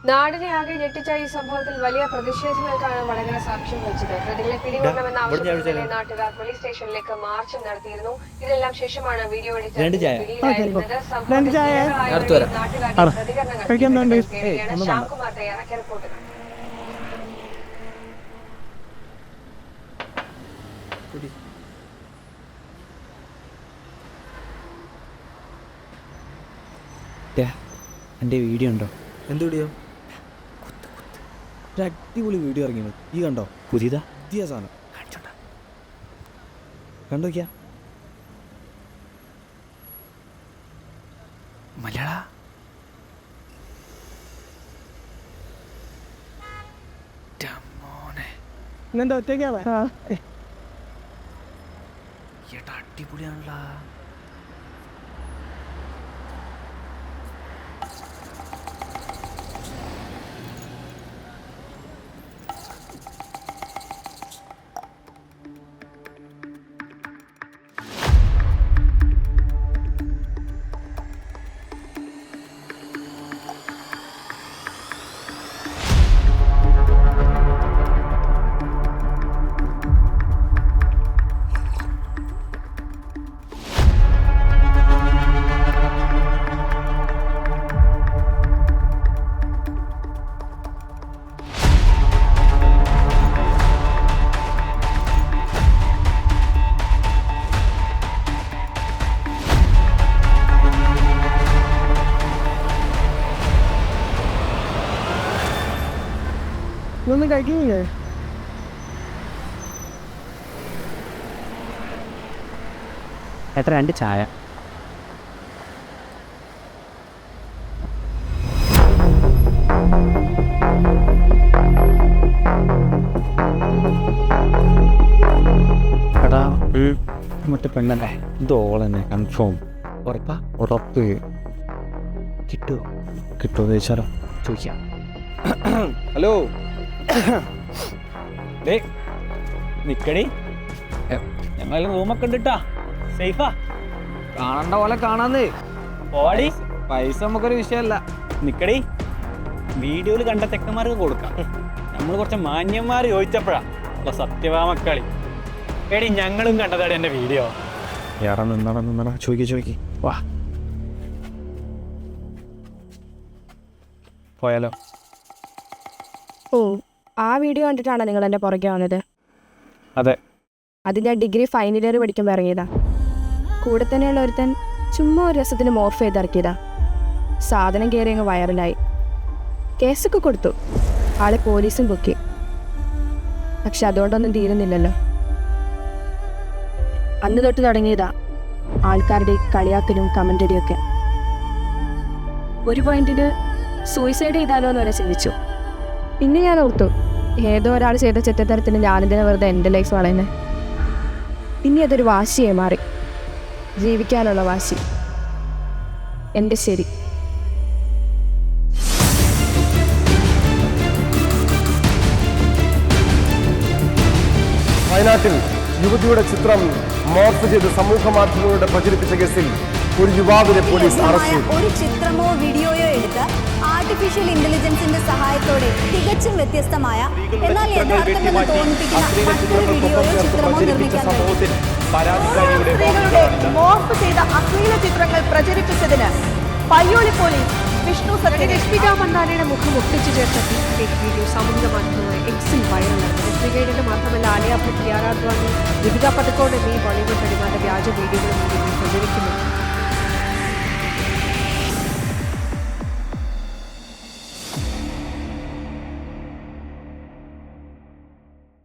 നാടിനെ ആകെ ഞെട്ടിച്ച ഈ സംഭവത്തിൽ വലിയ പ്രതിഷേധങ്ങൾക്കാണ് വടകര സാക്ഷ്യം വഹിച്ചത്. പ്രതികളെ പിടികൂടണമെന്ന് ആവശ്യപ്പെട്ട് നാട്ടുകാർ പോലീസ് സ്റ്റേഷനിലേക്ക് മാർച്ച് നടത്തിയിരുന്നു. ഇതെല്ലാം ശേഷമാണ് വീഡിയോ എഡിറ്റർ പിടിയിലായിരുന്നത്. പ്രതികരണങ്ങൾ ശ്യാംകുമാർ തയ്യാറാക്കിയ റിപ്പോർട്ട്. എൻ്റെ വീഡിയോ ഉണ്ടോ? എന്ത് വീഡിയോ? ഒരു അടിപൊളി വീഡിയോ ഇറങ്ങിയത് ഈ കണ്ടോ? പുതിയ സാധനം കണ്ടോക്കിയാ മലയാള ഇന്നെന്താ ഒറ്റയ്ക്കാണ്? ചേട്ടാ അടിപൊളിയാണല്ലോ. ഇതൊന്നും കഴിക്കുന്നില്ലേ? എത്ര 2 ചായ. എടാ മറ്റേ പെണ്ണല്ലേ ഇത് ഓളെന്നെ കൺഫേം? ഉറപ്പാ? ഉറപ്പ്. കിട്ടുമോ ചോദിച്ചാലോ? ചോദിക്കാം. ഹലോ നിക്കടി, ഞങ്ങൾ റൂമൊക്കെ ഉണ്ടിട്ടാ. സേഫാ? കാണണ്ട പോലെ കാണാന്ന്. ഓടി പൈസ നമുക്കൊരു വിഷയമല്ല. നിക്കടി, വീഡിയോയിൽ കണ്ട തെക്കന്മാർക്ക് കൊടുക്കാം. നമ്മൾ കുറച്ച് മാന്യന്മാർ ചോദിച്ചപ്പോഴാ സത്യവാമക്കളി. എടി ഞങ്ങളും കണ്ടതാടി എൻ്റെ വീഡിയോ. ഏറെ നിന്നടാ ചോദിക്ക് വാ പോയാലോ? ഓ, ആ വീഡിയോ കണ്ടിട്ടാണോ നിങ്ങൾ എൻ്റെ പുറകെ വന്നത്? അതെ. അത് ഞാൻ ഡിഗ്രി ഫൈനൽ ഇയർ പഠിക്കുമ്പോൾ ഇറങ്ങിയതാ. കൂടെ തന്നെയുള്ള ഒരുത്തൻ ചുമ്മാ ഒരു രസത്തിന് മോർഫ് ചെയ്തിറക്കിയതാ. സാധനം കയറി അങ്ങ് വൈറലായി. കേസൊക്കെ കൊടുത്തു. ആളെ പോലീസും പൊക്കി. പക്ഷെ അതുകൊണ്ടൊന്നും തീരുന്നില്ലല്ലോ. അന്ന് തൊട്ട് തുടങ്ങിയതാ ആൾക്കാരുടെ കളിയാക്കലും കമൻ്റടിയൊക്കെ. ഒരു പോയിന്റിന് സൂയിസൈഡ് ചെയ്താലോ എന്ന് വരെ ചിന്തിച്ചു. പിന്നെ ഞാൻ ഓർത്തു, ഏതോ ഒരാൾ ചെയ്ത ചെറ്റത്തരത്തിന് ഞാനിതിനെ വെറുതെ എൻ്റെ ലൈഫ് കളയുന്നത്. പിന്നെ അതൊരു വാശിയായി മാറി. ജീവിക്കാനുള്ള വാശി. എൻ്റെ ശരി. വയനാട്ടിൽ യുവതിയുടെ ചിത്രം മോർഫ് ചെയ്ത് സമൂഹ മാധ്യമങ്ങളിലൂടെ പ്രചരിപ്പിച്ച കേസിൽ ഒരു യുവാവിനെ പോലീസ് അറസ്റ്റ് ചെയ്തു. ഒരു ചിത്രമോ വീഡിയോയോ എടുത്ത് ആർട്ടിഫിഷ്യൽ ഇന്റലിജൻസിന്റെ സഹായത്തോടെ തികച്ചും വ്യത്യസ്തമായ എന്നാൽ യഥാർത്ഥമെന്ന് തോന്നിപ്പിക്കുന്ന മറ്റൊരു വീഡിയോയോ ചിത്രമോ നിർമ്മിക്കാൻ മോർഫ് ചെയ്ത അശ്ലീല ചിത്രങ്ങൾ പ്രചരിപ്പിച്ചതിന് പയ്യോളി പോലീസ് വിഷ്ണു രശ്മിക മന്ദാനയുടെ മുഖം ഒട്ടിച്ചു ചേർത്ത വീഡിയോ സാമൂഹിക മാധ്യമമായ എക്സിൽ വൈറലാണ്. രശ്മികയുടെ മാത്രമല്ല ആലിയ ഭട്ട്, കിയാര അദ്വാനി, ദീപിക പദുക്കോൺ എന്നീ ബോളിവുഡ് നടിമാരുടെ വ്യാജ വീഡിയോകളും പ്രചരിക്കുന്നുണ്ട്.